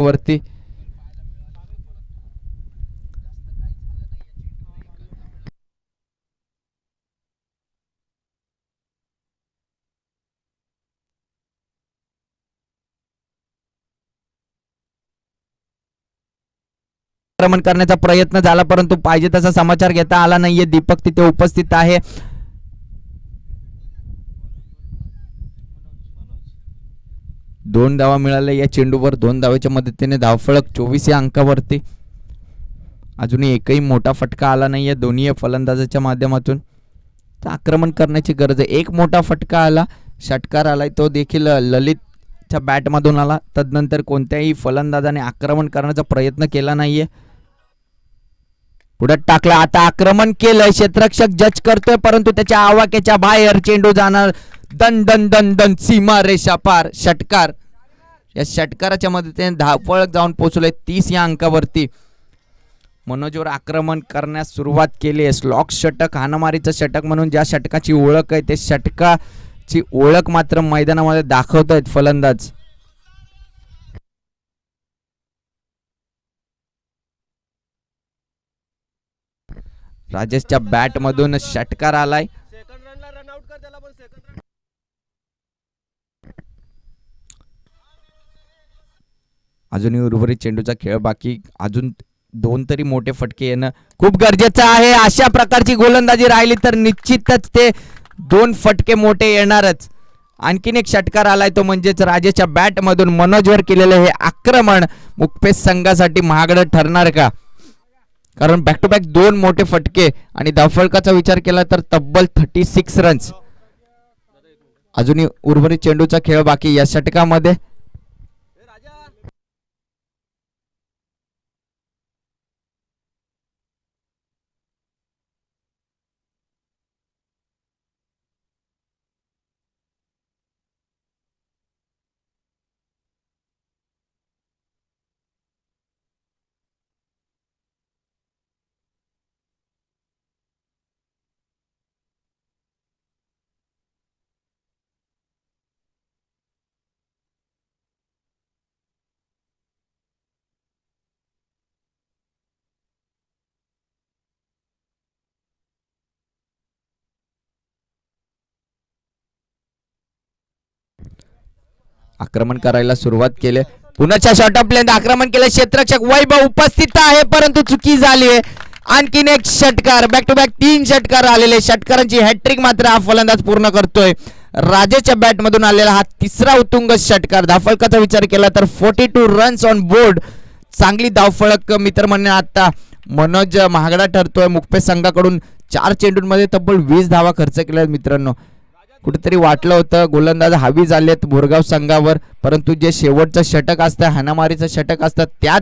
वरती आक्रमण करण्याचा प्रयत्न झाला परंतु पाहिजे तसा समाचार घेता आला नाहीये. दीपक तिथे उपस्थित आहे. दोन धावा मिळाल्या या चेंडूवर. 2 धावेच्या मदतीने धावफलक 24 या अंकावरती. अजूनही एकही मोठा फटका आला नाहीये दोन्ही फलंदाजाच्या माध्यमातून. तर आक्रमण करण्याची गरज आहे. एक मोठा फटका आला, षटकार आलाय, तो देखील ललितच्या बॅटमधून आला. तदनंतर कोणत्याही फलंदाजाने आक्रमण करण्याचा प्रयत्न केला नाहीये. पुढे टाकला, आता आक्रमण केलंय. क्षेत्ररक्षक जज करतोय परंतु त्याच्या आवाक्याच्या बाहेर चेंडू जाणार. दन दन दन दन सीमा रेषा पार. षटकार. या षटकाराच्या मदतीने धावफलक जाऊन पोहोचलोय 30 या अंकावरती. मनोजवर आक्रमण करण्यास सुरुवात केली आहे. स्लॉक षटक, हाणामारीचं षटक म्हणून ज्या षटकाची ओळख आहे ते षटकाची ओळख मात्र मैदानामध्ये दाखवत आहेत फलंदाज. राजेशच्या बॅट मधून षटकार आलाय. अजूनही उर्वरित चेंडूचा खेळ बाकी. अजून 2 तरी मोठे फटके येणं खूप गरजेचं आहे. अशा प्रकारची गोलंदाजी राहिली तर निश्चितच ते 2 फटके मोठे येणारच. आणखीन एक षटकार आलाय तो म्हणजेच राजेशच्या बॅट मधून मनोजवर केलेलं हे आक्रमण मुक्पेश संघासाठी महागडं ठरणार का? कारण बॅक टू बॅक 2 मोठे फटके आणि धावफलकाचा विचार केला तर तब्बल 36 रन्स. अजूनही उर्वरित चेंडूचा खेळ बाकी. या षटकामध्ये आक्रमण करायला सुरुवात केली. पुन्हा शॉर्ट ऑफ प्लेन आक्रमण केलं. क्षेत्ररक्षक वैभव उपस्थित आहे परंतु चुकी झाली आहे. आणखीन एक षटकार. बॅक टू बॅक 3 षटकार आलेले. षटकारांची हॅट्रिक मात्र हा फलंदाज पूर्ण करतोय. राजेशच्या बॅट मधून आलेला हा 3रा उत्तुंग षटकार. धावफलकाचा विचार केला तर 42 रन्स ऑन बोर्ड. चांगली धावफलक मित्र म्हणणे आता मनोज महागडा ठरतोय. मुक्पेश संघाकडून 4 चेंडूंमध्ये तब्बल 20 धावा खर्च केल्या मित्रांनो. कुठेतरी वाटलं होतं गोलंदाज हावी झालेत बोरगाव संघावर परंतु जे शेवटचं षटक असतं हाणामारीचं षटक असतं त्याच